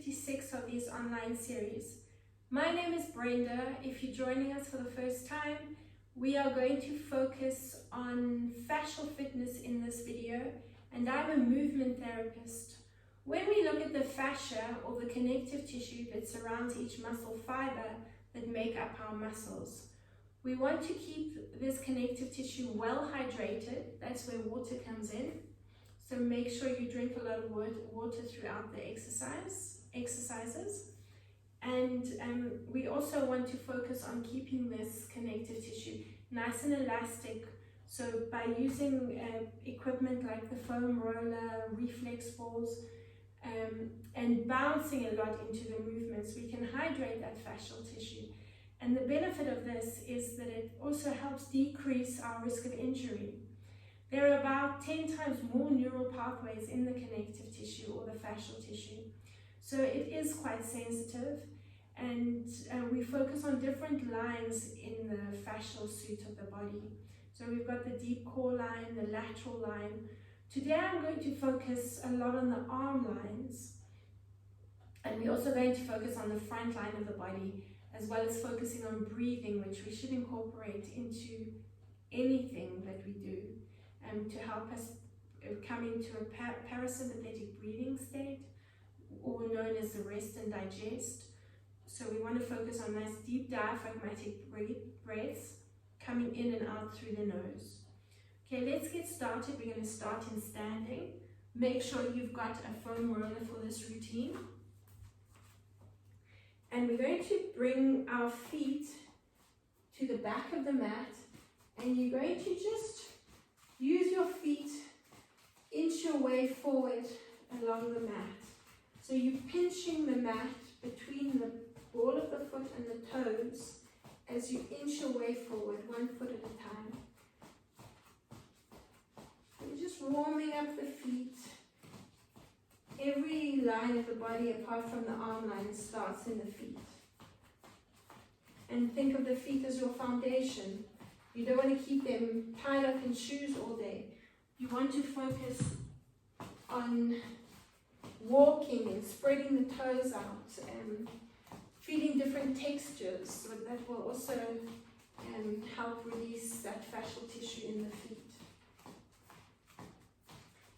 56 of these online series. My name is Brenda. If you're joining us for the first time, we are going to focus on fascial fitness in this video, and I'm a movement therapist. When we look at the fascia, or the connective tissue that surrounds each muscle fiber that make up our muscles, we want to keep this connective tissue well hydrated. That's where water comes in. So make sure you drink a lot of water throughout the exercises. And we also want to focus on keeping this connective tissue nice and elastic. So by using equipment like the foam roller, reflex balls, and bouncing a lot into the movements, we can hydrate that fascial tissue. And the benefit of this is that it also helps decrease our risk of injury. There are about 10 times more neural pathways in the connective tissue or the fascial tissue. So it is quite sensitive, and we focus on different lines in the fascial suit of the body. So we've got the deep core line, the lateral line. Today I'm going to focus a lot on the arm lines, and we're also going to focus on the front line of the body, as well as focusing on breathing, which we should incorporate into anything that we do, to help us come into a parasympathetic breathing state, or known as the rest and digest. So we want to focus on nice deep diaphragmatic breaths coming in and out through the nose. Okay, let's get started. We're going to start in standing. Make sure you've got a foam roller for this routine. And we're going to bring our feet to the back of the mat, and you're going to just use your feet, inch your way forward along the mat. So you're pinching the mat between the ball of the foot and the toes as you inch your way forward, 1 foot at a time. You're just warming up the feet. Every line of the body, apart from the arm line, starts in the feet. And think of the feet as your foundation. You don't want to keep them tied up in shoes all day. You want to focus on walking and spreading the toes out and feeling different textures. So that will also help release that fascial tissue in the feet.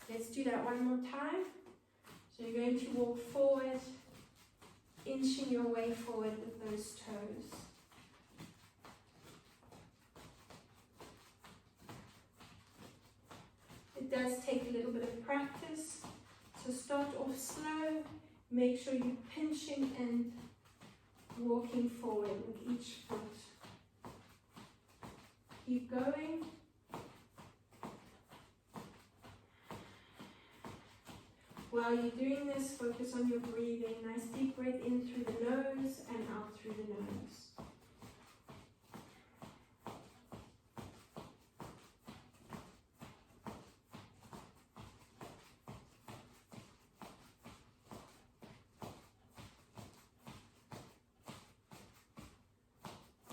Let's do that one more time. So you're going to walk forward, inching your way forward with those toes. It does take a little bit of practice, so start off slow. Make sure you're pinching and walking forward with each foot. Keep going. While you're doing this, focus on your breathing. Nice deep breath in through the nose and out through the nose.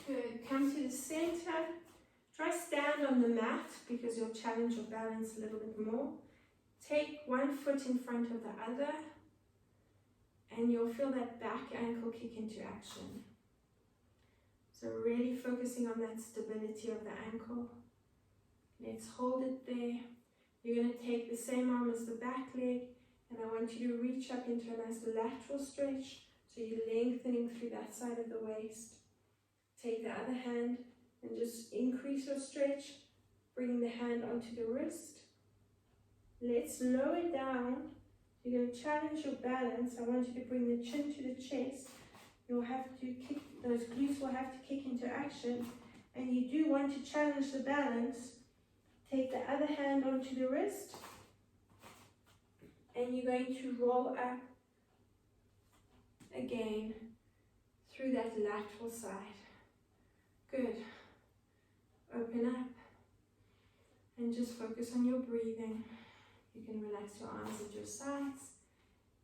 Good. Come to the center. Try stand on the mat because you'll challenge your balance a little bit more. Take 1 foot in front of the other, and you'll feel that back ankle kick into action. So really focusing on that stability of the ankle. Let's hold it there. You're going to take the same arm as the back leg, and I want you to reach up into a nice lateral stretch, so you're lengthening through that side of the waist. Take the other hand and just increase your stretch, bring the hand onto the wrist. Let's lower down. You're going to challenge your balance. I want you to bring the chin to the chest. You'll have to kick, those glutes will have to kick into action. And you do want to challenge the balance. Take the other hand onto the wrist. And you're going to roll up again through that lateral side. Good. Open up. And just focus on your breathing. You can relax your arms at your sides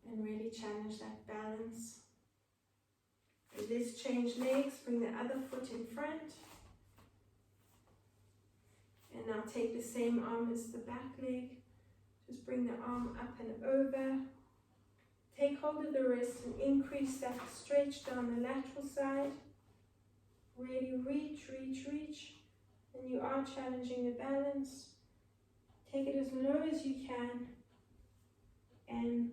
and really challenge that balance. Let's change legs, bring the other foot in front. And now take the same arm as the back leg. Just bring the arm up and over. Take hold of the wrist and increase that stretch down the lateral side. Really reach, reach, reach. And you are challenging the balance. Take it as low as you can. And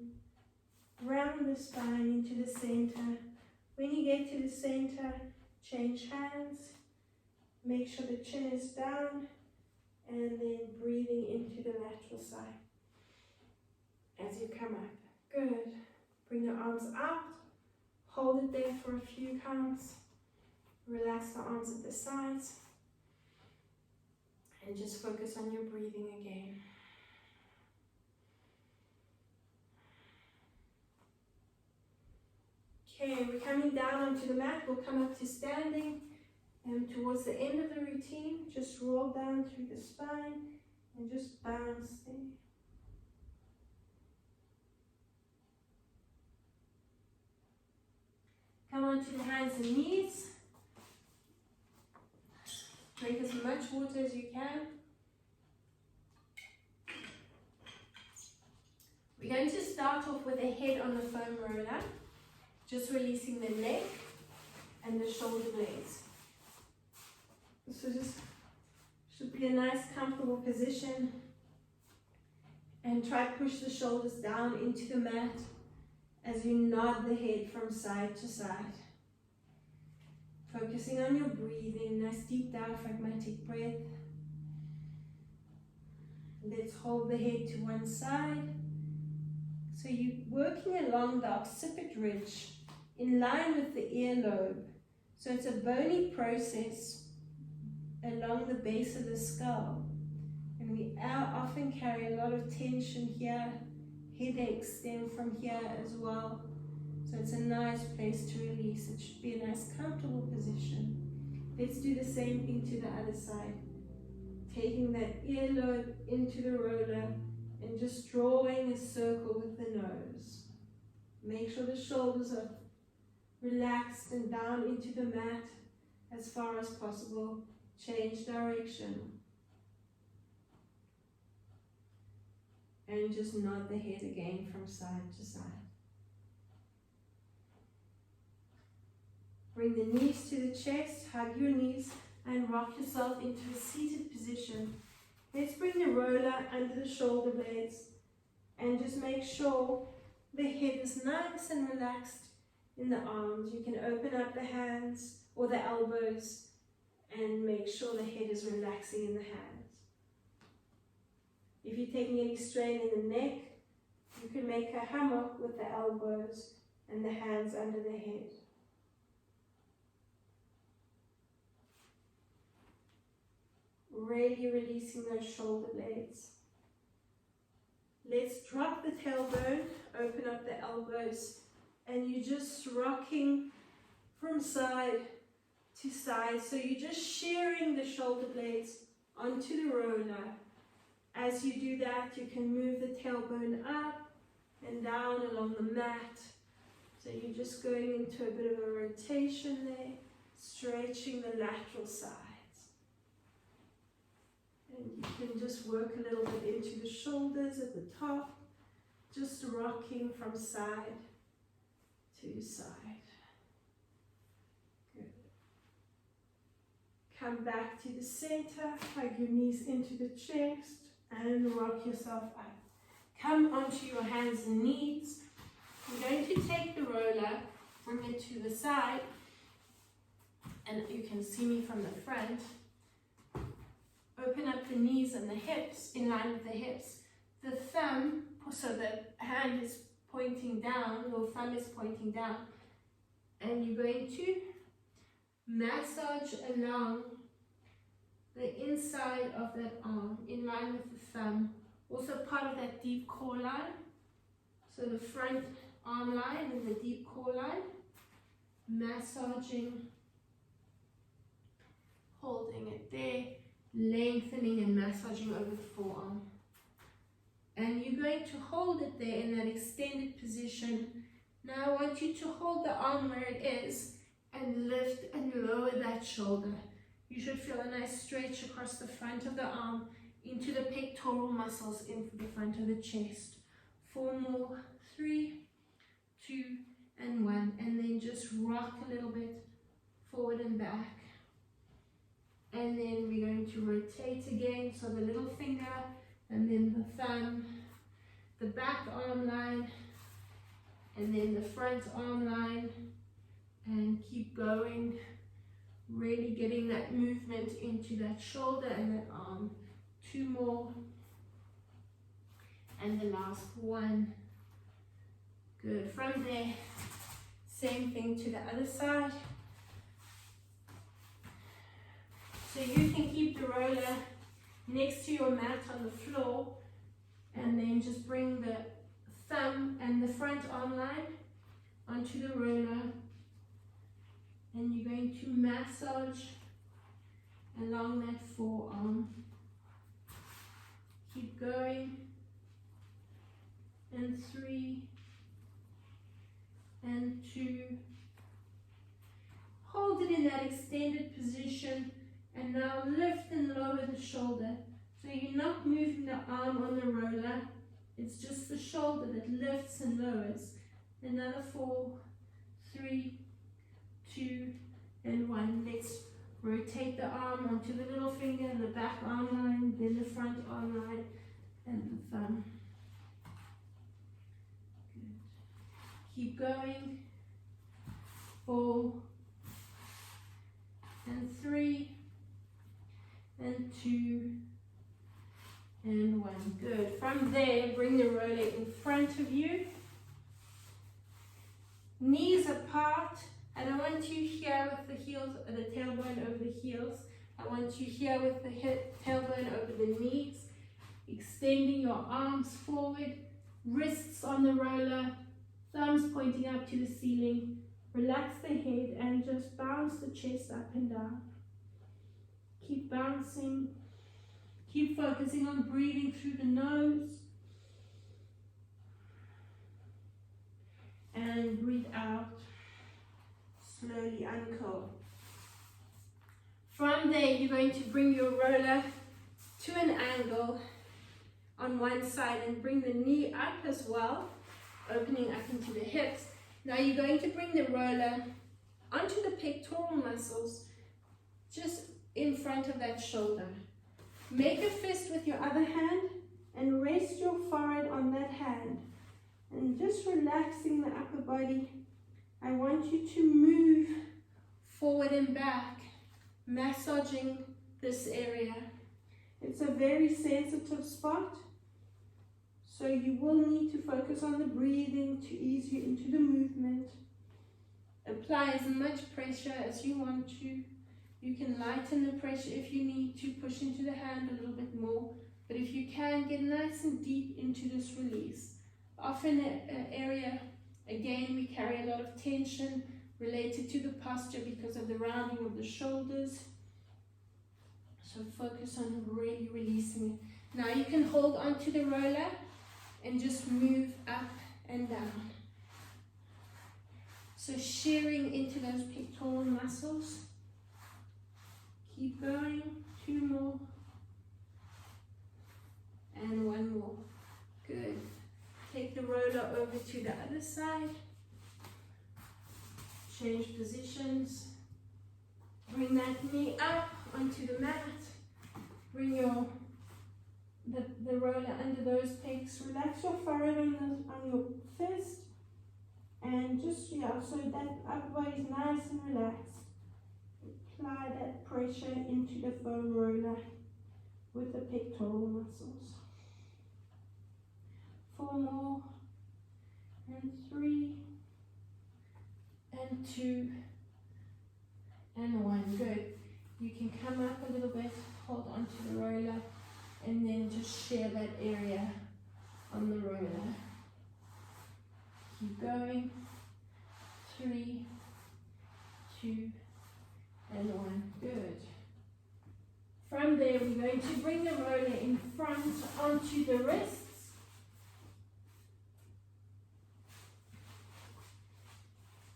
round the spine into the center. When you get to the center, change hands. Make sure the chin is down. And then breathing into the lateral side. As you come up. Good. Bring the arms out. Hold it there for a few counts. Relax the arms at the sides. And just focus on your breathing again. Okay, we're coming down onto the mat. We'll come up to standing. And towards the end of the routine, just roll down through the spine and just bounce there. Come onto the hands and knees. Drink as much water as you can. We're going to start off with the head on the foam roller, just releasing the neck and the shoulder blades. So just should be a nice comfortable position, and try to push the shoulders down into the mat as you nod the head from side to side. Focusing on your breathing, nice deep diaphragmatic breath. Let's hold the head to one side. So you're working along the occiput ridge in line with the earlobe. So it's a bony process along the base of the skull. And we often carry a lot of tension here. Headaches stem from here as well. So it's a nice place to release. It should be a nice comfortable position. Let's do the same thing to the other side. Taking that earlobe into the roller and just drawing a circle with the nose. Make sure the shoulders are relaxed and down into the mat as far as possible. Change direction. And just nod the head again from side to side. Bring the knees to the chest, hug your knees, and rock yourself into a seated position. Let's bring the roller under the shoulder blades and just make sure the head is nice and relaxed in the arms. You can open up the hands or the elbows and make sure the head is relaxing in the hands. If you're taking any strain in the neck, you can make a hammock with the elbows and the hands under the head. Really releasing those shoulder blades. Let's drop the tailbone, open up the elbows, and you're just rocking from side to side. So you're just shearing the shoulder blades onto the roller. As you do that, you can move the tailbone up and down along the mat. So you're just going into a bit of a rotation there, stretching the lateral sides. And you can just work a little bit into the shoulders at the top, just rocking from side to side. Good. Come back to the center, hug your knees into the chest, and rock yourself up. Come onto your hands and knees. You're going to take the roller, bring it to the side, and you can see me from the front. Open up the knees and the hips in line with the hips. The thumb, so the hand is pointing down, your thumb is pointing down, and you're going to massage along the inside of that arm in line with the thumb, also part of that deep core line. So the front arm line and the deep core line, massaging, holding it there, lengthening and massaging over the forearm. And you're going to hold it there in that extended position. Now I want you to hold the arm where it is and lift and lower that shoulder. You should feel a nice stretch across the front of the arm into the pectoral muscles in the front of the chest. 4 more, 3, 2, and 1. And then just rock a little bit forward and back. And then we're going to rotate again. So the little finger and then the thumb, the back arm line, and then the front arm line, and keep going. Really getting that movement into that shoulder and that arm. 2 more. And the last one. Good. From there, same thing to the other side. So you can keep the roller next to your mat on the floor, and then just bring the thumb and the front arm line onto the roller, and you're going to massage along that forearm. Keep going. And 3 and 2. Hold it in that extended position, and now lift and lower the shoulder. So you're not moving the arm on the roller, it's just the shoulder that lifts and lowers. Another 4, 3, 2, and 1. Let's rotate the arm onto the little finger and the back arm line, then the front arm line, and the thumb. Good. Keep going. 4, and 3, and 2, and 1. Good. From there, bring the roller in front of you. Knees apart. I don't want you here with the heels, the tailbone over the heels. I want you here with the tailbone over the knees. Extending your arms forward, wrists on the roller, thumbs pointing up to the ceiling. Relax the head and just bounce the chest up and down. Keep bouncing. Keep focusing on breathing through the nose. And breathe out. Slowly uncurl. From there, you're going to bring your roller to an angle on one side and bring the knee up as well, opening up into the hips. Now you're going to bring the roller onto the pectoral muscles, just in front of that shoulder. Make a fist with your other hand and rest your forehead on that hand. And just relaxing the upper body, I want you to move forward and back, massaging this area. It's a very sensitive spot, so you will need to focus on the breathing to ease you into the movement. Apply as much pressure as you want to. You can lighten the pressure if you need to, push into the hand a little bit more, but if you can, get nice and deep into this release. Often an area, again, we carry a lot of tension related to the posture because of the rounding of the shoulders. So focus on really releasing it. Now you can hold onto the roller and just move up and down. So shearing into those pectoral muscles. Keep going. 2 more. And 1 more. Good. Take the roller over to the other side. Change positions. Bring that knee up onto the mat. Bring the roller under those pecs. Relax your forehead on your fist. And just, so that upper body is nice and relaxed. Apply that pressure into the foam roller with the pectoral muscles. 4 more, and 3, and 2, and 1. Good. You can come up a little bit, hold onto the roller, and then just share that area on the roller. Keep going. 3, 2, and 1. Good. From there, we're going to bring the roller in front onto the wrists.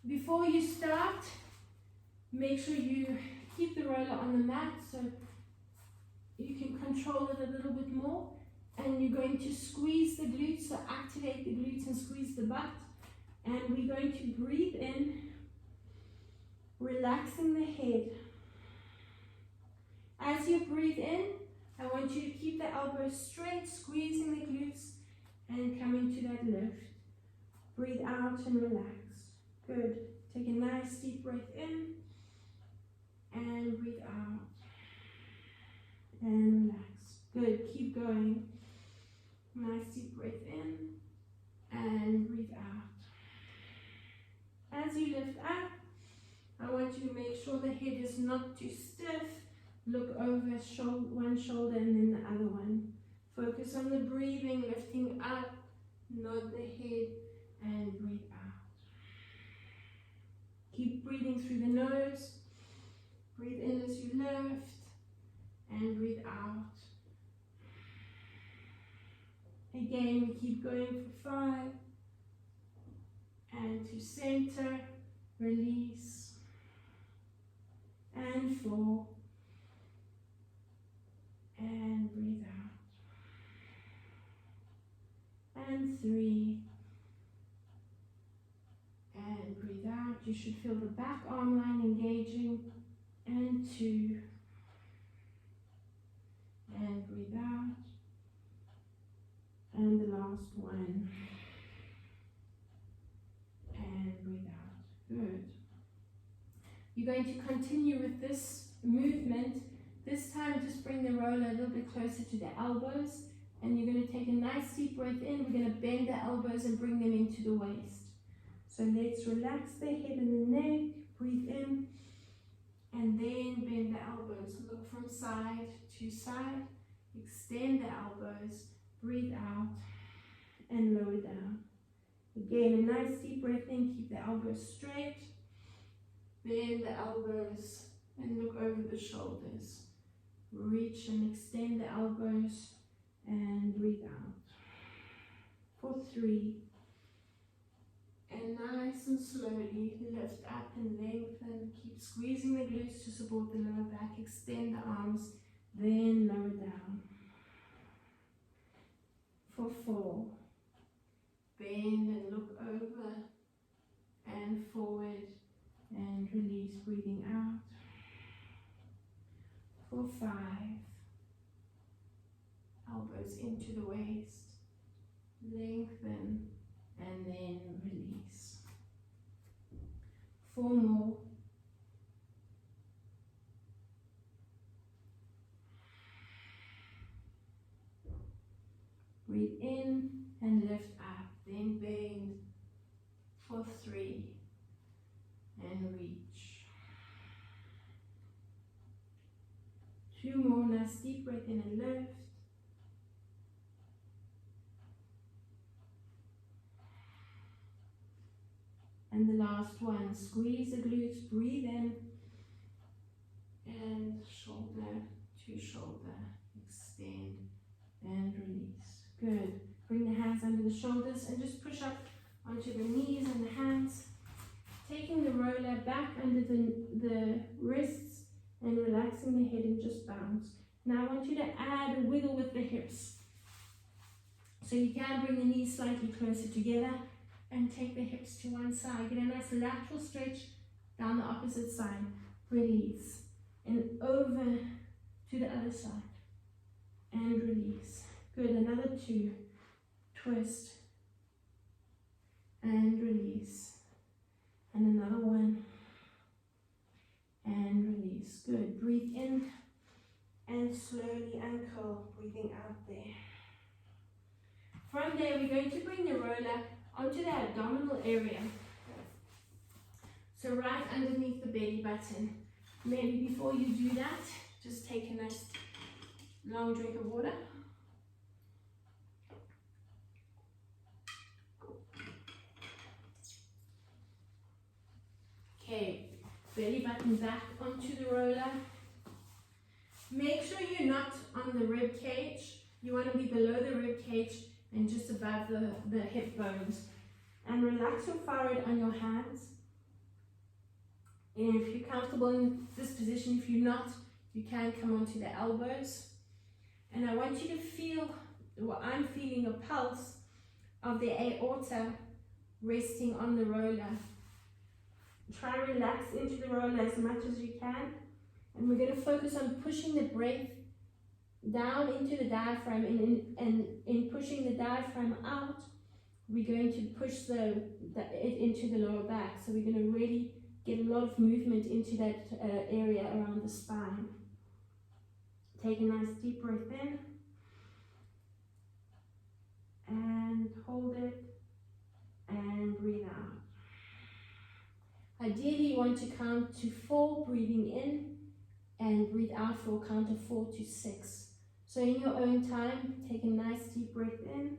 Before you start, make sure you keep the roller on the mat so you can control it a little bit more. And you're going to squeeze the glutes, so activate the glutes and squeeze the butt. And we're going to breathe in, relaxing the head. As you breathe in, I want you to keep the elbows straight, squeezing the glutes and coming to that lift. Breathe out and relax. Good. Take a nice deep breath in and breathe out and relax. Good. Keep going. Nice deep breath in and breathe out. As you lift up, I want you to make sure the head is not too stiff. Look over one shoulder and then the other one. Focus on the breathing, lifting up, nod the head, and breathe out. Keep breathing through the nose. Breathe in as you lift, and breathe out. Again, we keep going for 5. And to center, release. And 4. And breathe out. And 3. And breathe out. You should feel the back arm line engaging. And 2. And breathe out. And the last one. And breathe out. Good. You're going to continue with this movement. This time, just bring the roller a little bit closer to the elbows. And you're going to take a nice deep breath in. We're going to bend the elbows and bring them into the waist. So let's relax the head and the neck. Breathe in. And then bend the elbows. Look from side to side. Extend the elbows. Breathe out. And lower down. Again, a nice deep breath in. Keep the elbows straight. Bend the elbows and look over the shoulders. Reach and extend the elbows and breathe out. For 3. And nice and slowly lift up and lengthen. Keep squeezing the glutes to support the lower back. Extend the arms, then lower down. For 4. Bend and look over and forward and release, breathing out. For 5. Elbows into the waist. Lengthen and then release. 4 more. Breathe in and lift up, then bend for 3 and reach. 2 more, nice deep breath in and lift. And the last one, squeeze the glutes, breathe in, and shoulder to shoulder, extend and release. Good. Bring the hands under the shoulders and just push up onto the knees and the hands. Taking the roller back under the wrists and relaxing the head and just bounce. Now I want you to add a wiggle with the hips. So you can bring the knees slightly closer together and take the hips to one side. Get a nice lateral stretch down the opposite side. Release. And over to the other side. And release. Good. Another 2. Twist. And release. And another one. And release. Good. Breathe in. And slowly uncurl. Breathing out there. From there, we're going to bring the roller onto the abdominal area. So right underneath the belly button. Maybe before you do that, just take a nice long drink of water. Okay, belly button back onto the roller. Make sure you're not on the rib cage. You want to be below the rib cage and just above the hip bones. And relax your forehead on your hands. And if you're comfortable in this position, if you're not, you can come onto the elbows. And I want you to feel, well, I'm feeling a pulse of the aorta resting on the roller. Try and relax into the roller as much as you can. And we're going to focus on pushing the breath down into the diaphragm, and in pushing the diaphragm out, we're going to push it into the lower back. So we're going to really get a lot of movement into that area around the spine. Take a nice deep breath in and hold it and breathe out. Ideally, you want to count to 4, breathing in, and breathe out for a count of 4 to 6. So in your own time, take a nice deep breath in,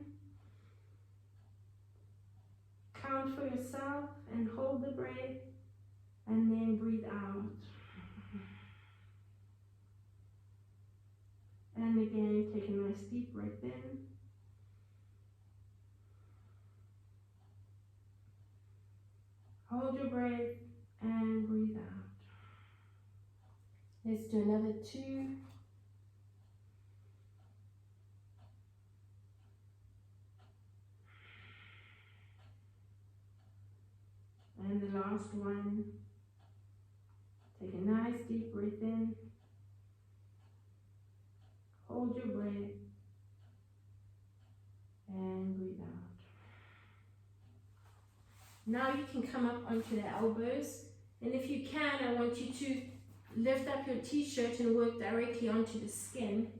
count for yourself and hold the breath, and then breathe out. And again, take a nice deep breath in. Hold your breath and breathe out. Let's do another 2. And the last one. Take a nice deep breath in. Hold your breath and breathe out. Now you can come up onto the elbows, and if you can, I want you to lift up your t-shirt and work directly onto the skin,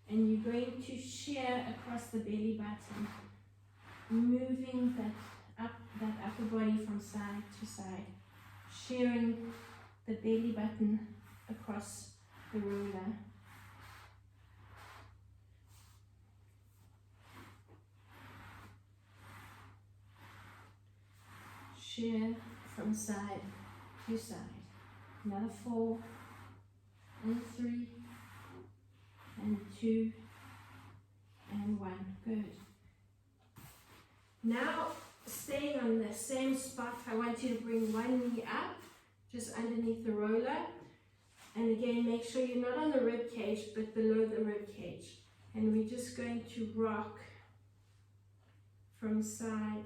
and you're going to shear across the belly button, moving that upper body from side to side, shearing the belly button across the roller. Shear from side to side. Another 4 and 3 and 2 and 1. Good. Now, staying on the same spot, I want you to bring one knee up, just underneath the roller. And again, make sure you're not on the rib cage, but below the rib cage. And we're just going to rock from side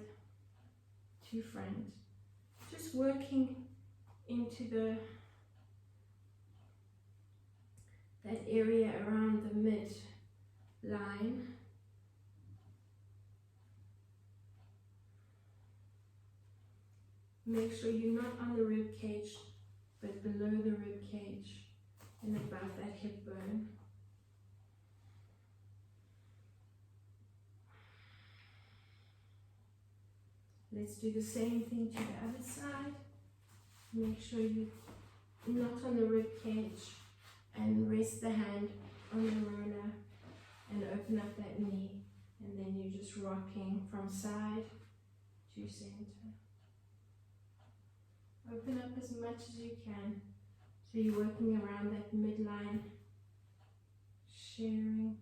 to front. Just working into that area around the mid line. Make sure you're not on the rib cage, but below the rib cage and above that hip bone. Let's do the same thing to the other side. Make sure you're not on the rib cage, and rest the hand on the roller and open up that knee, and then you're just rocking from side to center. Open up as much as you can, so you're working around that midline, shearing.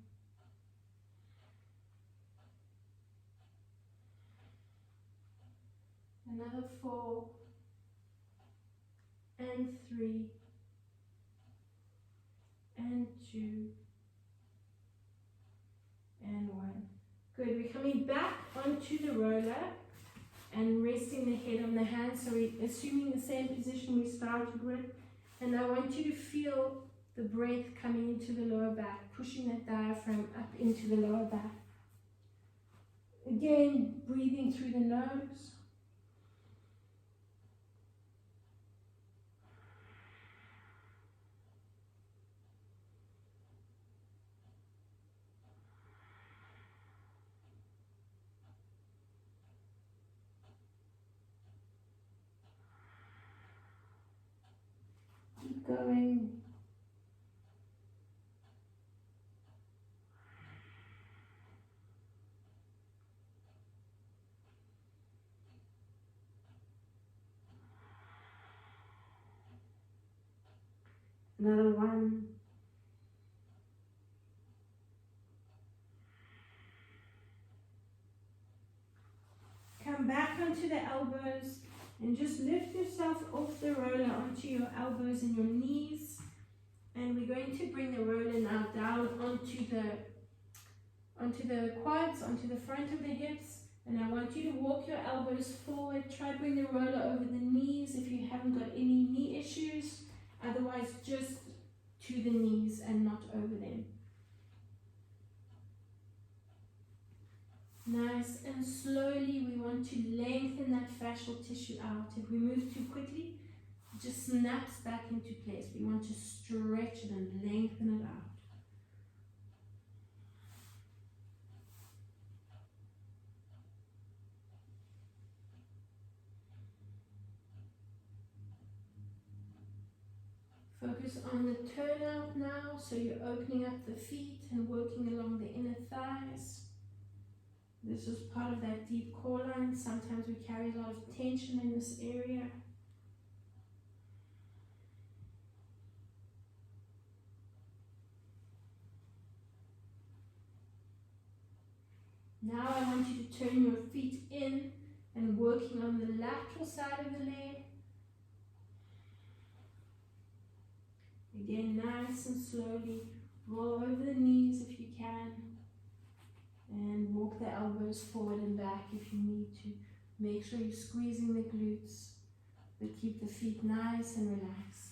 Another 4 and 3 and 2 and 1. Good. We're coming back onto the roller and resting the head on the hand. So we're assuming the same position we started with. And I want you to feel the breath coming into the lower back, pushing that diaphragm up into the lower back. Again, breathing through the nose. Keep going. Another 1. Come back onto the elbows and just lift yourself off the roller onto your elbows and your knees. And we're going to bring the roller now down onto the quads, onto the front of the hips, And I want you to walk your elbows forward. Try to bring the roller over the knees if you haven't got any knee issues. Otherwise, just to the knees and not over them. Nice and slowly, we want to lengthen that fascial tissue out. If we move too quickly, it just snaps back into place. We want to stretch it and lengthen it out. Focus on the turnout now, so you're opening up the feet and working along the inner thighs. This is part of that deep core line. Sometimes we carry a lot of tension in this area. Now I want you to turn your feet in and working on the lateral side of the leg. Again, nice and slowly, roll over the knees if you can. And walk the elbows forward and back if you need to. Make sure you're squeezing the glutes, but keep the feet nice and relaxed.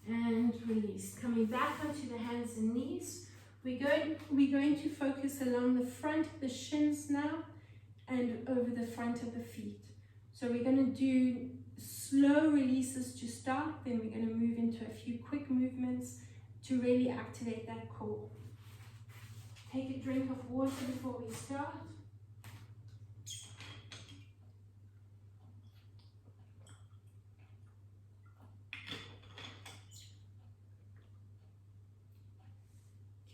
And release. Coming back onto the hands and knees. We're going to focus along the front of the shins now and over the front of the feet. So we're going to do slow releases to start, then we're going to move into a few quick movements to really activate that core. Take a drink of water before we start.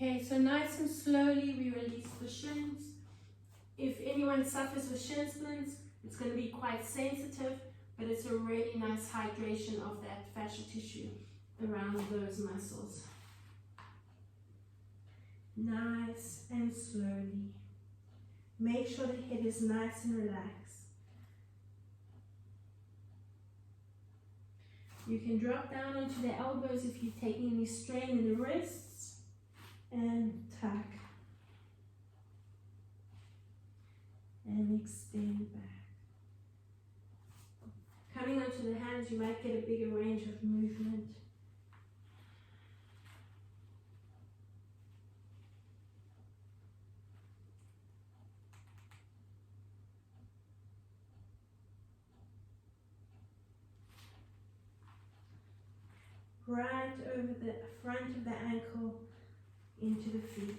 Okay, so nice and slowly we release the shins. If anyone suffers with shin splints, it's going to be quite sensitive, but it's a really nice hydration of that fascial tissue around those muscles. Nice and slowly. Make sure the head is nice and relaxed. You can drop down onto the elbows if you're taking any strain in the wrists. And tuck and extend back. Coming onto the hands, you might get a bigger range of movement. Right over the front of the ankle into the feet.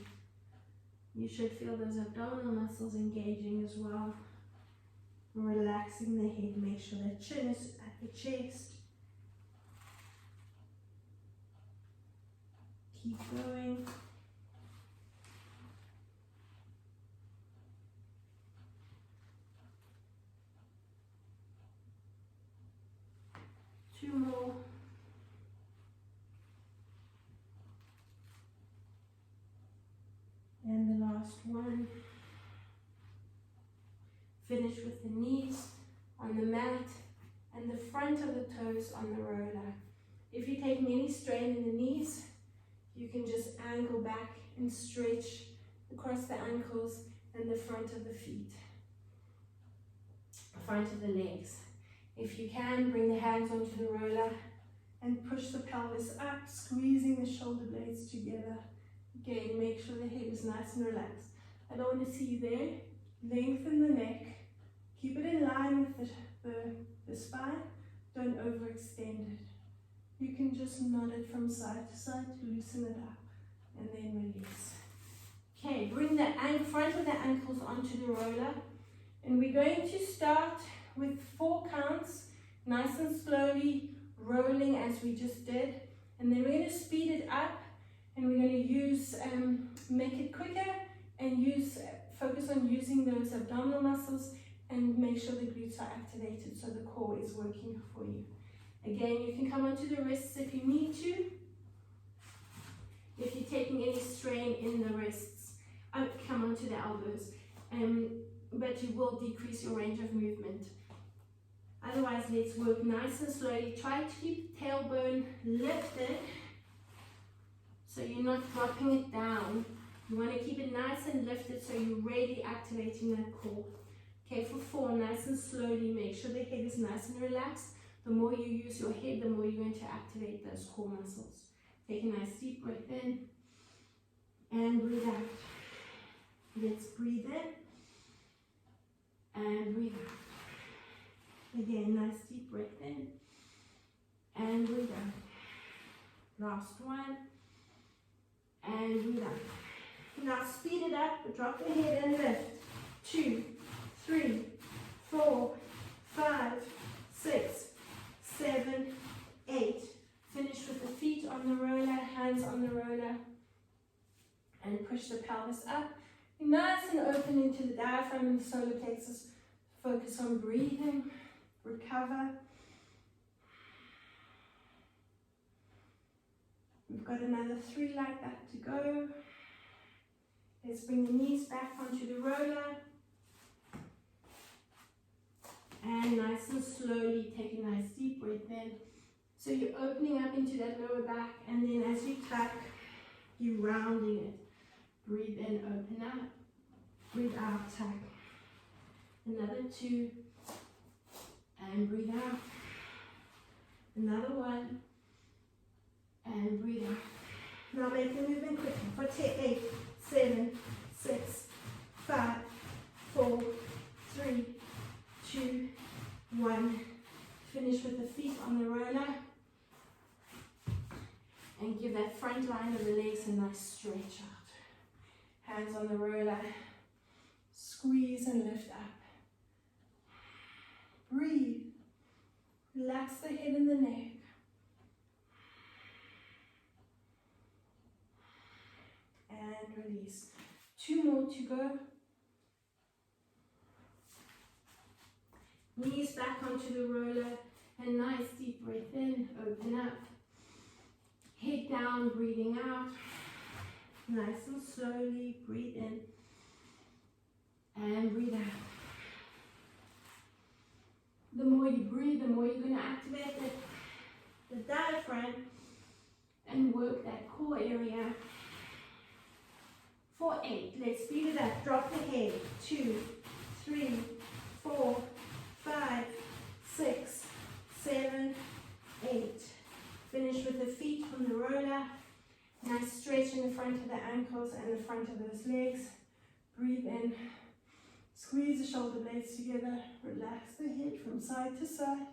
You should feel those abdominal muscles engaging as well. Relaxing the head, make sure the chin is at the chest. Keep going. Two more. And the last one. Finish with the knees on the mat and the front of the toes on the roller. If you're taking any strain in the knees, you can just angle back and stretch across the ankles and the front of the feet, front of the legs. If you can, bring the hands onto the roller and push the pelvis up, squeezing the shoulder blades together. Again, make sure the head is nice and relaxed. I don't want to see you there. Lengthen the neck. Keep it in line with the spine. Don't overextend it. You can just nod it from side to side to loosen it up and then release. Okay, bring the front of the ankles onto the roller. And we're going to start with 4 counts, nice and slowly, rolling as we just did. And then we're going to speed it up. And we're going to use, make it quicker and focus on using those abdominal muscles and make sure the glutes are activated so the core is working for you. Again, you can come onto the wrists if you need to. taking any strain in the wrists. Come onto the elbows, but you will decrease your range of movement. Otherwise, let's work nice and slowly. Try to keep the tailbone lifted so you're not dropping it down. You want to keep it nice and lifted so you're really activating that core. Okay, for 4, nice and slowly, make sure the head is nice and relaxed. The more you use your head, the more you're going to activate those core muscles. Take a nice deep breath in and breathe out. Let's breathe in and breathe out. Again, nice deep breath in and breathe out. Last one and breathe out. Now speed it up, drop the head and lift. 2, 3, 4, 5, 6, 7, 8. Finish with the feet on the roller, hands on the roller, and push the pelvis up. Nice and open into the diaphragm and the solar plexus. Focus on breathing, recover. We've got another 3 like that to go. Let's bring the knees back onto the roller. And nice and slowly take a nice deep breath in. So you're opening up into that lower back, and then as you tuck, you're rounding it. Breathe in, open up. Breathe out, tuck. Another 2. And breathe out. Another 1. And breathe out. Now make the movement quicker. For 8, 7, 6, 5, 4, 3, 2, 1. Finish with the feet on the roller. And give that front line of the legs a nice stretch out. Hands on the roller. Squeeze and lift up. Breathe. Relax the head and the neck. And release. 2 more to go. Knees back onto the roller. And nice deep breath in. Open up. Head down, breathing out. Nice and slowly. Breathe in. And breathe out. The more you breathe, the more you're going to activate the diaphragm and work that core area. For 8, let's speed it up. Drop the head. 2, 3, 4, 5, 6, 7, 8. Finish with the feet on the roller. Nice stretch in the front of the ankles and the front of those legs. Breathe in. Squeeze the shoulder blades together. Relax the head from side to side.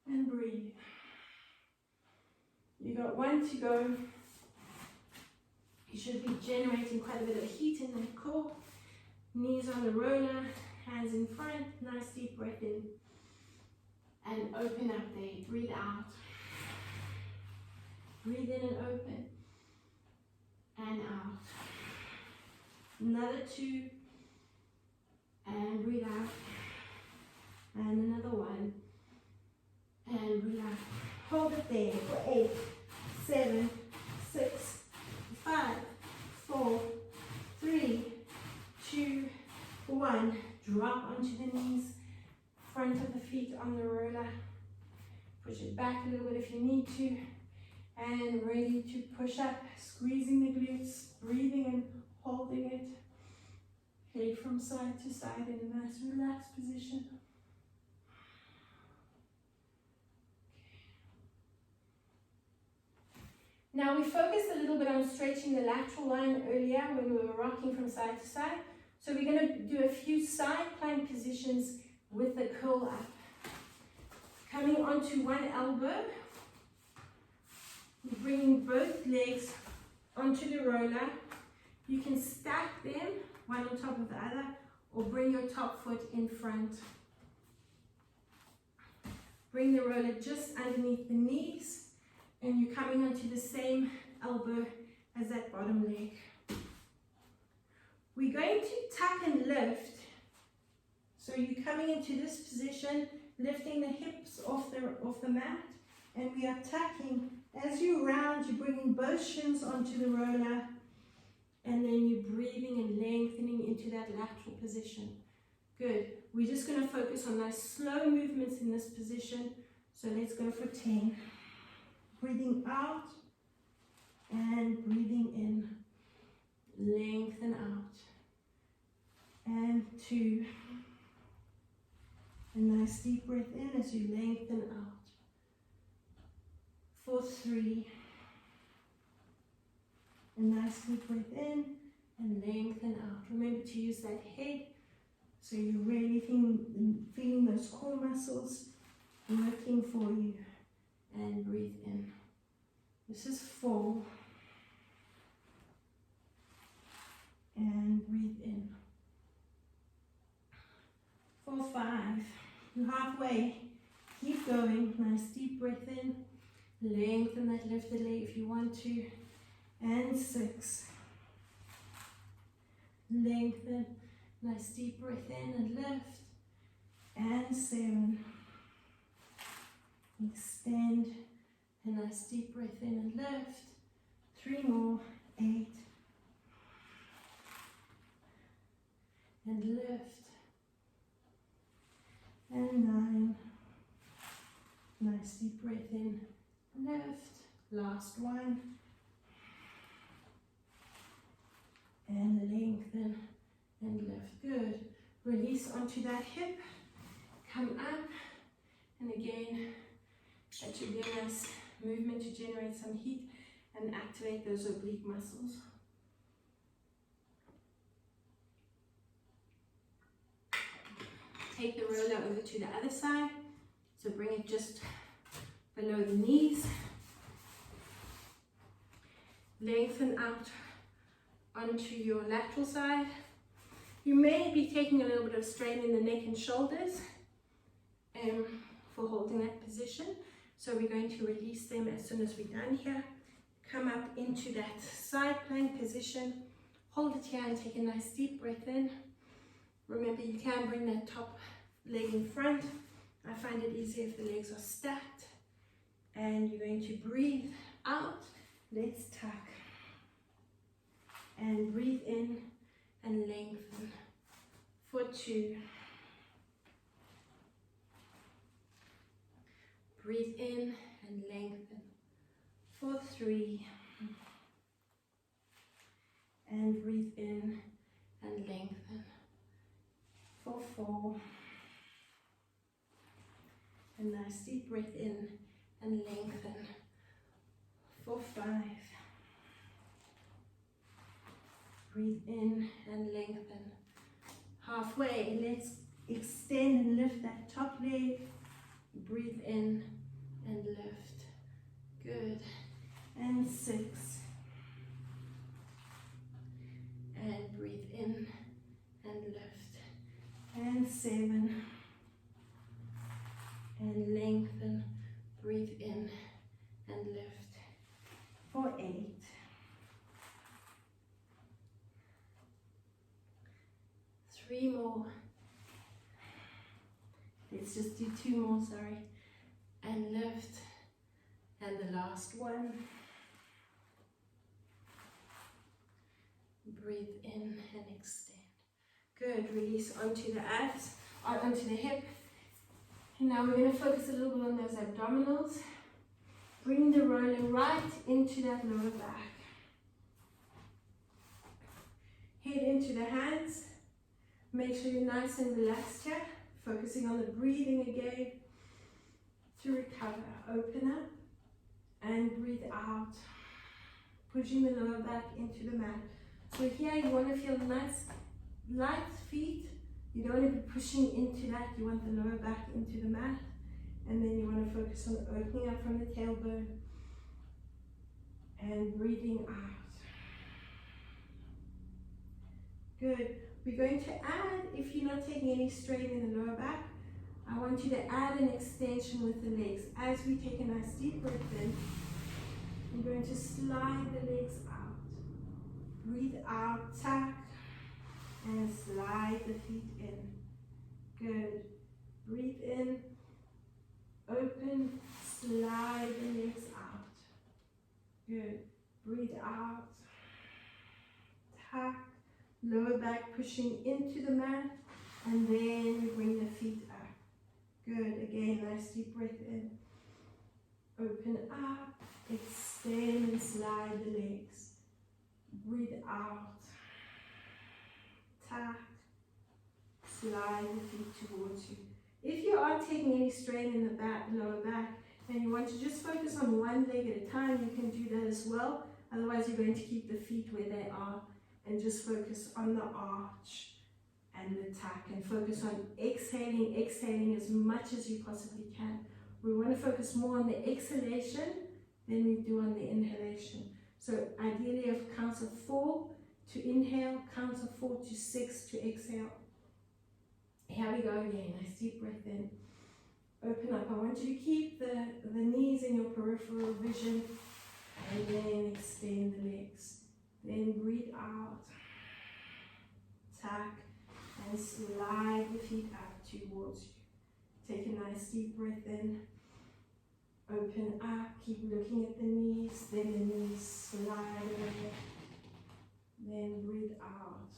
And breathe. You got 1 to go. You should be generating quite a bit of heat in the core. Knees on the roller. Hands in front. Nice deep breath in. And open up there. Breathe out. Breathe in and open. And out. Another 2. And breathe out. And another 1. And breathe out. Hold it there for 8, 7, 6, 5, 4, 3, 2, 1. Drop onto the knees. Front of the feet on the roller. Push it back a little bit if you need to. And ready to push up, squeezing the glutes, breathing and holding it. Head from side to side in a nice relaxed position. Now we focused a little bit on stretching the lateral line earlier when we were rocking from side to side. So we're going to do a few side plank positions with the curl up. Coming onto one elbow. Bringing both legs onto the roller. You can stack them, one on top of the other, or bring your top foot in front. Bring the roller just underneath the knees, and you're coming onto the same elbow as that bottom leg. We're going to tuck and lift. So you're coming into this position, lifting the hips off the mat, and we are tucking As you round, you're bringing both shins onto the roller, and then you're breathing and lengthening into that lateral position. Good. We're just going to focus on those slow movements in this position. So let's go for 10. Breathing out and breathing in. Lengthen out. And 2. A nice deep breath in as you lengthen out. For 3. A nice deep breath in and lengthen out. Remember to use that head so you're really feeling those core muscles working for you. And breathe in. This is 4. And breathe in. For 5. You're halfway. Keep going. Nice deep breath in. Lengthen that lifted leg if you want to. And 6. Lengthen. Nice deep breath in and lift. And 7. Extend. A nice deep breath in and lift. 3 more. 8. And lift. And 9. Nice deep breath in. Lift. Last one. And lengthen and lift. Good. Release onto that hip. Come up. And again, that should give us movement to generate some heat and activate those oblique muscles. Take the roller over to the other side. So bring it just below the knees. Lengthen out onto your lateral side. You may be taking a little bit of strain in the neck and shoulders for holding that position. So we're going to release them as soon as we're done here. Come up into that side plank position. Hold it here and take a nice deep breath in. Remember, you can bring that top leg in front. I find it easier if the legs are stacked. And you're going to breathe out. Let's tuck. And breathe in and lengthen. For 2. Breathe in and lengthen. For 3. And breathe in and lengthen. For 4. A nice deep breath in and lengthen. For 5. Breathe in and lengthen. Halfway, let's extend and lift that top leg. Breathe in and lift. Good. And 6. And breathe in and lift. And 7. And lengthen. Breathe in and lift. For 8. Three more. Let's just do 2 more, sorry. And lift. And the last one. Breathe in and extend. Good. Release onto the abs, or onto the hip. And now we're going to focus a little bit on those abdominals. Bring the roller right into that lower back. Head into the hands. Make sure you're nice and relaxed here. Focusing on the breathing again. To recover. Open up and breathe out. Pushing the lower back into the mat. So here you want to feel nice, light feet. You don't want to be pushing into that. You want the lower back into the mat. And then you want to focus on opening up from the tailbone. And breathing out. Good. We're going to add, if you're not taking any strain in the lower back, I want you to add an extension with the legs. As we take a nice deep breath in, I'm going to slide the legs out. Breathe out, tuck, and slide the feet in. Good. Breathe in, open, slide the legs out. breathe out, tack, lower back pushing into the mat, and then we bring the feet up. Good, again, nice deep breath in. Open up, extend and slide the legs. Breathe out, tack, slide the feet towards you. If you are taking any strain in the back, lower back, and you want to just focus on one leg at a time, you can do that as well. Otherwise, you're going to keep the feet where they are and just focus on the arch and the tack, and focus on exhaling as much as you possibly can. We want to focus more on the exhalation than we do on the inhalation. So ideally, a count of 4 to inhale, count of 4 to 6 to exhale. Here we go again. Nice deep breath in. Open up. I want you to keep the knees in your peripheral vision, and then extend the legs. Then breathe out, tack, and slide the feet up towards you. Take a nice deep breath in. Open up. Keep looking at the knees. Then the knees slide away. Then breathe out,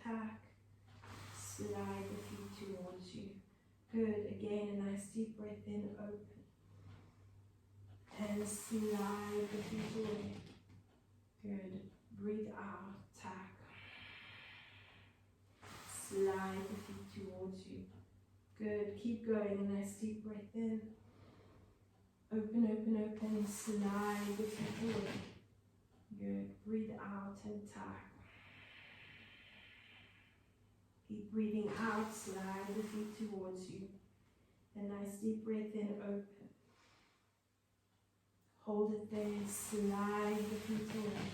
tack, slide the feet towards you. Good. Again, a nice deep breath in, open. And slide the feet away. Good. Breathe out, tack. Slide the feet towards you. Good. Keep going. A nice deep breath in. Open, open, open. Slide the feet away. Good. Breathe out and tack. Keep breathing out, slide the feet towards you. A nice deep breath in, open. Hold it there, slide the feet away.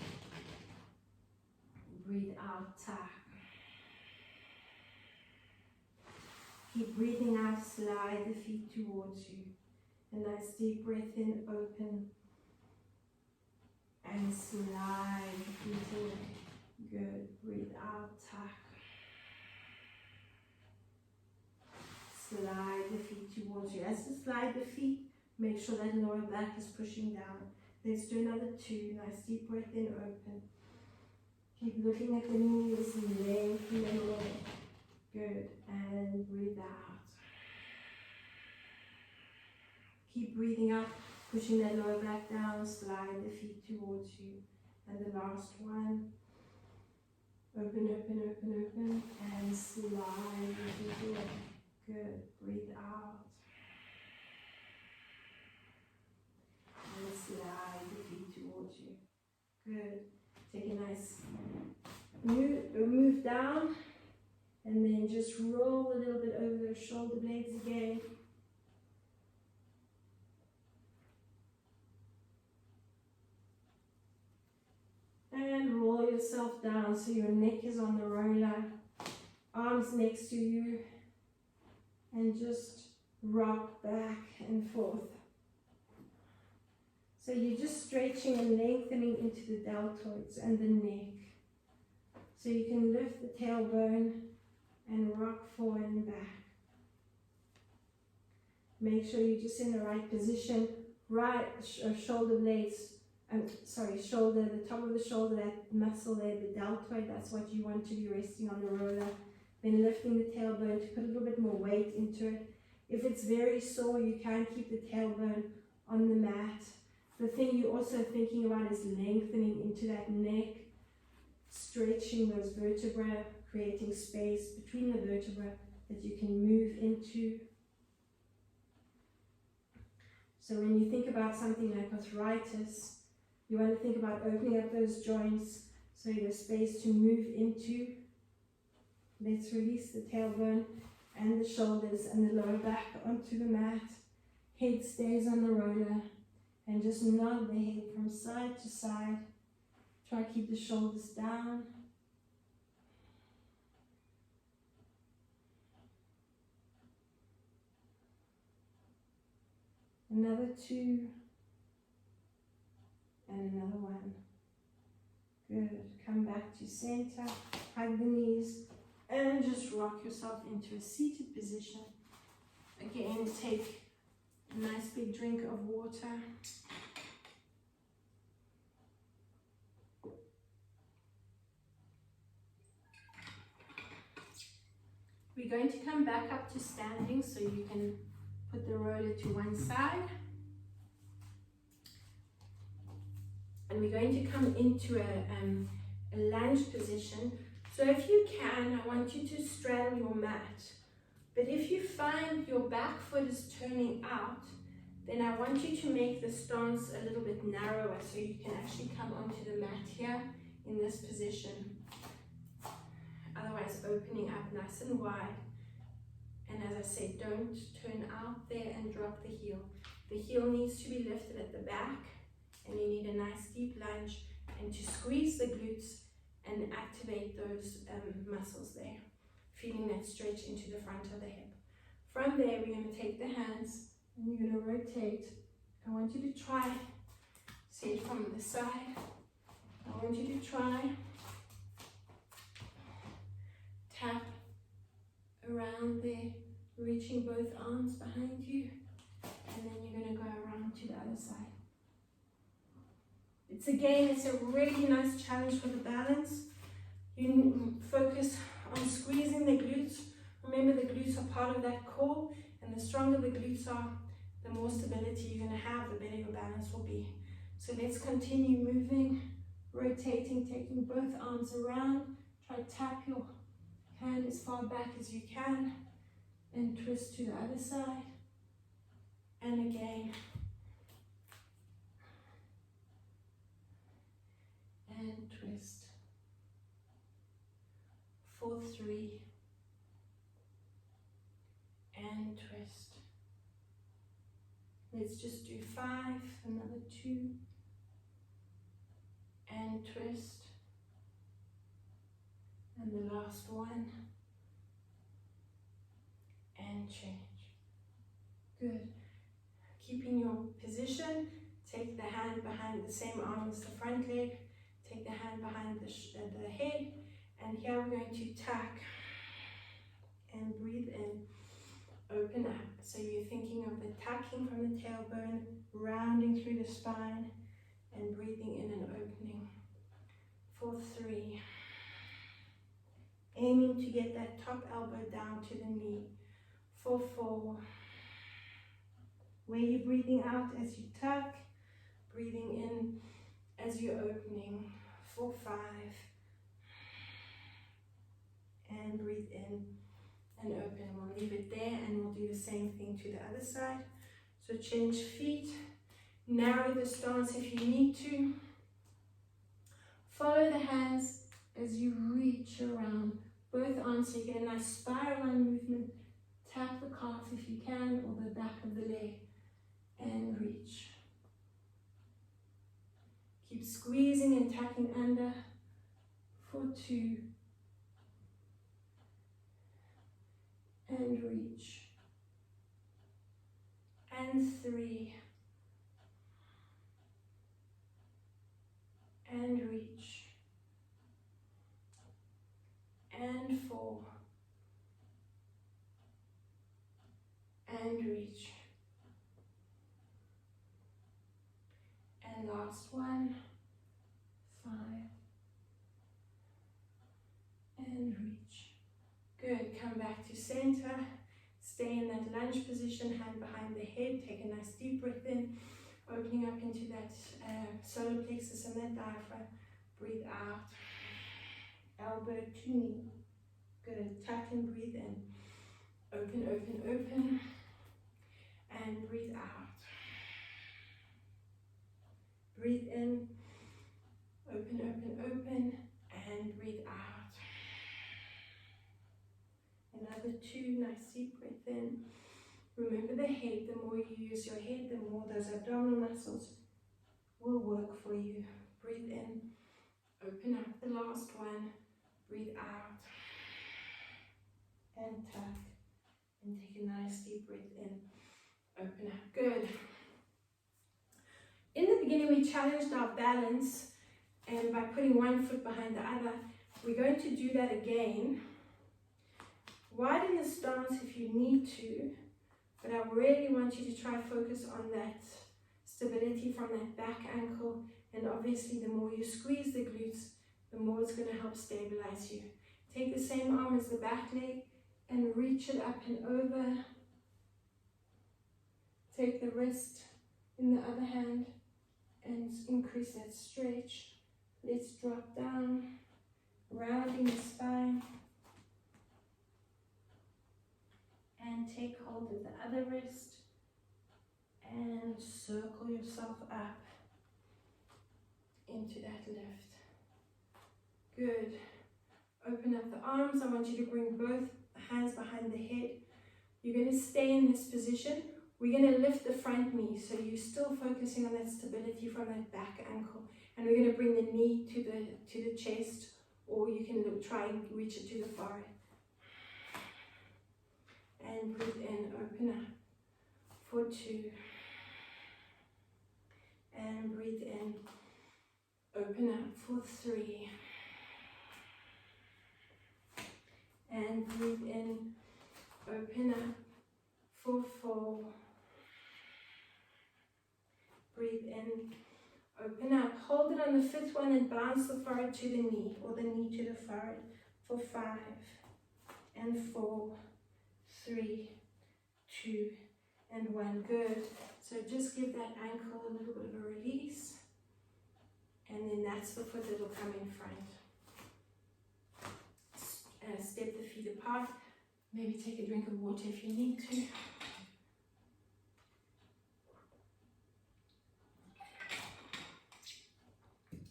Breathe out, tack. Keep breathing out, slide the feet towards you. A nice deep breath in, open. And slide the feet away. Good. Breathe out, tack. Slide the feet towards you. As you slide the feet, make sure that lower back is pushing down. Let's do another 2. Nice deep breath in, open. Keep looking at the knees and lengthen them away. Good. And breathe out. Keep breathing up, pushing that lower back down. Slide the feet towards you. And the last one. Open, open, open, open. And slide the feet away. Good. Breathe out. And slide the feet towards you. Good. Take a nice move down. And then just roll a little bit over those shoulder blades again. And roll yourself down so your neck is on the roller. Arms next to you. And just rock back and forth. So you're just stretching and lengthening into the deltoids and the neck. So you can lift the tailbone and rock forward and back. Make sure you're just in the right position. Right shoulder blades, shoulder, the top of the shoulder, that muscle there, the deltoid, that's what you want to be resting on the roller. Then lifting the tailbone to put a little bit more weight into it. If it's very sore, you can keep the tailbone on the mat. The thing you're also thinking about is lengthening into that neck, stretching those vertebrae, creating space between the vertebrae that you can move into. So when you think about something like arthritis, you want to think about opening up those joints so there's space to move into. Let's release the tailbone and the shoulders and the lower back onto the mat. Head stays on the roller and just nod the head from side to side. Try to keep the shoulders down. Another 2. And another 1. Good. Come back to center. Hug the knees. And just rock yourself into a seated position. Again, take a nice big drink of water. We're going to come back up to standing, so you can put the roller to one side. And we're going to come into a lunge position. So if you can, I want you to straddle your mat. But if you find your back foot is turning out, then I want you to make the stance a little bit narrower so you can actually come onto the mat here in this position. Otherwise, opening up nice and wide. And as I said, don't turn out there and drop the heel. The heel needs to be lifted at the back, and you need a nice deep lunge and to squeeze the glutes and activate those muscles there, feeling that stretch into the front of the hip. From there, we're going to take the hands and you're going to rotate. I want you to try, see it from the side. I want you to try, tap around there, reaching both arms behind you, and then you're going to go around to the other side. It's a really nice challenge for the balance. You focus on squeezing the glutes. Remember, the glutes are part of that core, and the stronger the glutes are, the more stability you're going to have, the better your balance will be. So let's continue moving, rotating, taking both arms around. Try to tap your hand as far back as you can, and twist to the other side. And again. And twist. For 3. And twist. Let's just do 5, another 2. And twist. And the last one. And change. Good. Keeping your position, take the hand behind the same arm as the front leg. Take the hand behind the head, and here we're going to tuck and breathe in, open up. So you're thinking of the tucking from the tailbone, rounding through the spine, and breathing in and opening. For 3, aiming to get that top elbow down to the knee. For 4, where you're breathing out as you tuck, breathing in as you're opening. For 5, and breathe in and open. We'll leave it there, and we'll do the same thing to the other side. So change feet, narrow the stance if you need to. Follow the hands as you reach around both arms so you get a nice spiral line movement. Tap the calf if you can, or the back of the leg, and reach. Keep squeezing and tucking under. For 2. And reach. And 3. And reach. And 4. And reach. And last one. 5. And reach. Good. Come back to center. Stay in that lunge position, hand behind the head. Take a nice deep breath in, opening up into that solar plexus and that diaphragm. Breathe out. Elbow to knee. Good. Tuck and breathe in. Open, open, open. And breathe out. Breathe in. Open, open, open. And breathe out. Another 2, nice deep breath in. Remember the head, the more you use your head, the more those abdominal muscles will work for you. Breathe in, open up the last one, breathe out, and tuck, and take a nice deep breath in, open up, good. In the beginning we challenged our balance, and by putting one foot behind the other, we're going to do that again. Widen the stance if you need to, but I really want you to try focus on that stability from that back ankle, and obviously the more you squeeze the glutes, the more it's going to help stabilize you. Take the same arm as the back leg and reach it up and over. Take the wrist in the other hand and increase that stretch. Let's drop down, rounding the spine. And take hold of the other wrist and circle yourself up into that lift. Good. Open up the arms. I want you to bring both hands behind the head. You're going to stay in this position. We're going to lift the front knee, so you're still focusing on that stability from that back ankle. And we're going to bring the knee to the chest, or you can try and reach it to the forehead. And breathe in, open up for 2. And breathe in, open up for 3. And breathe in, open up for 4. Breathe in, open up. Hold it on the 5th one and bounce the forehead to the knee, or the knee to the forehead for 5 and 4. 3, 2, and 1. Good. So just give that ankle a little bit of a release, and then that's the foot that will come in front. Step the feet apart. Maybe take a drink of water if you need to.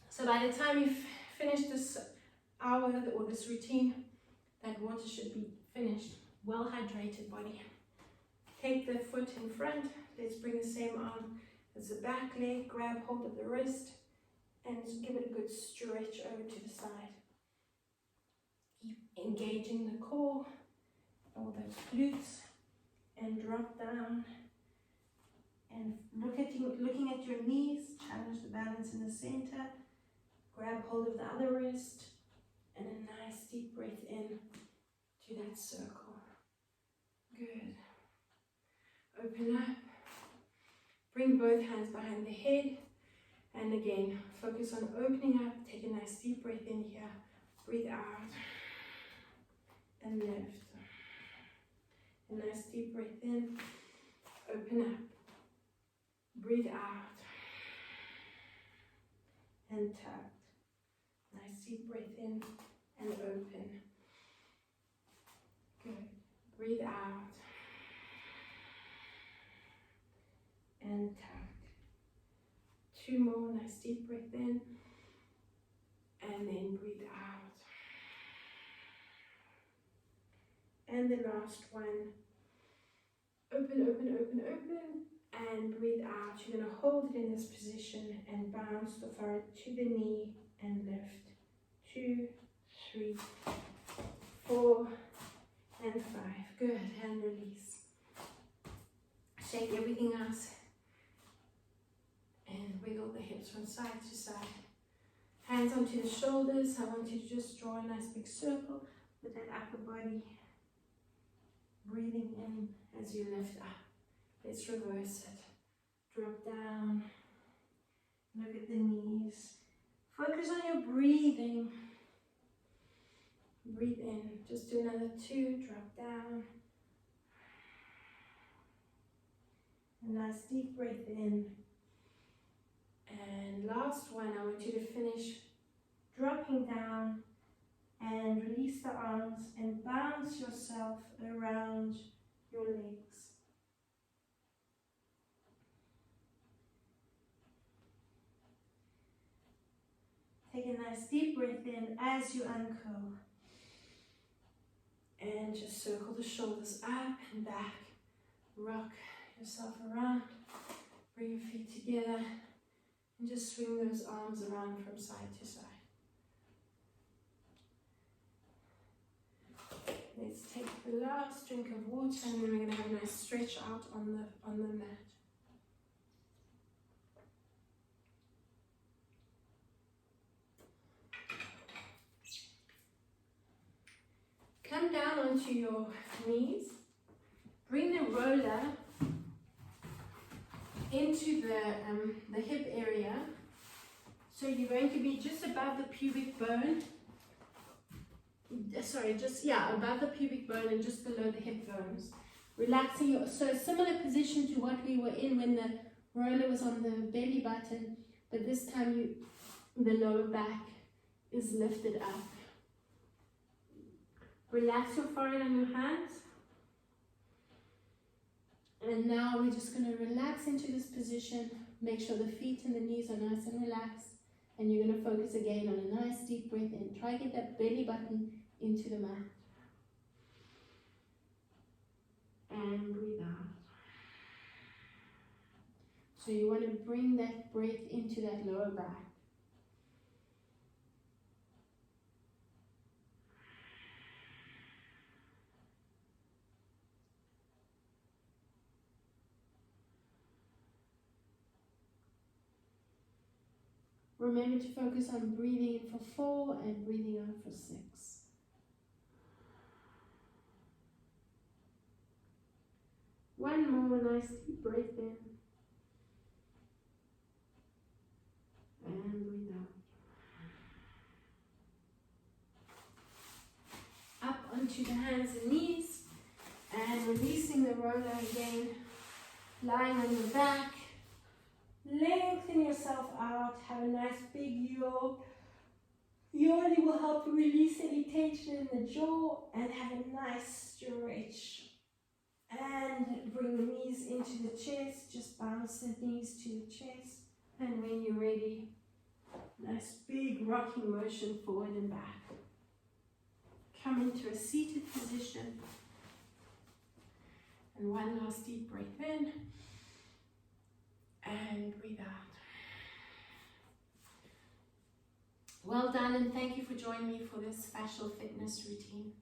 So by the time you've finished this hour or this routine, that water should be finished. Well hydrated body. Take the foot in front. Let's bring the same arm as the back leg. Grab hold of the wrist and give it a good stretch over to the side. Keep engaging the core, all those glutes, and drop down. And looking at your knees. Challenge the balance in the center. Grab hold of the other wrist, and a nice deep breath in to that circle. Good. Open up. Bring both hands behind the head. And again, focus on opening up. Take a nice deep breath in here. Breathe out. And lift. A nice deep breath in. Open up. Breathe out. And tuck. Nice deep breath in and open. Good. Breathe out and tuck. 2 more, nice deep breath in, and then breathe out. And the last one, open, open, open, open, and breathe out. You're going to hold it in this position and bounce the forehead to the knee and lift. 2, 3, 4, and 5. Good. And release. Shake everything else. And wiggle the hips from side to side. Hands onto the shoulders. I want you to just draw a nice big circle with that upper body. Breathing in as you lift up. Let's reverse it. Drop down. Look at the knees. Focus on your breathing. Breathe in. Just do another 2. Drop down. A nice deep breath in. And last one, I want you to finish dropping down and release the arms and bounce yourself around your legs. Take a nice deep breath in as you uncurl. And just circle the shoulders up and back. Rock yourself around. Bring your feet together. And just swing those arms around from side to side. Let's take the last drink of water, and then we're going to have a nice stretch out on the mat. Come down onto your knees. Bring the roller into the hip area. So you're going to be just above the pubic bone. sorry, just, yeah, above the pubic bone and just below the hip bones. Relaxing your, so similar position to what we were in when the roller was on the belly button, but this time the lower back is lifted up. Relax your forehead and your hands. And now we're just going to relax into this position. Make sure the feet and the knees are nice and relaxed. And you're going to focus again on a nice deep breath in. Try to get that belly button into the mat. And breathe out. So you want to bring that breath into that lower back. Remember to focus on breathing in for 4 and breathing out for 6. One more nice deep breath in. And breathe out. Up onto the hands and knees. And releasing the roller again. Lying on your back. Lengthen yourself out. Have a nice big yaw. Yawning will help you release any tension in the jaw and have a nice stretch. And bring the knees into the chest. Just bounce the knees to the chest. And when you're ready, nice big rocking motion forward and back. Come into a seated position. And one last deep breath in. And breathe out. Well done, and thank you for joining me for this fascial fitness routine.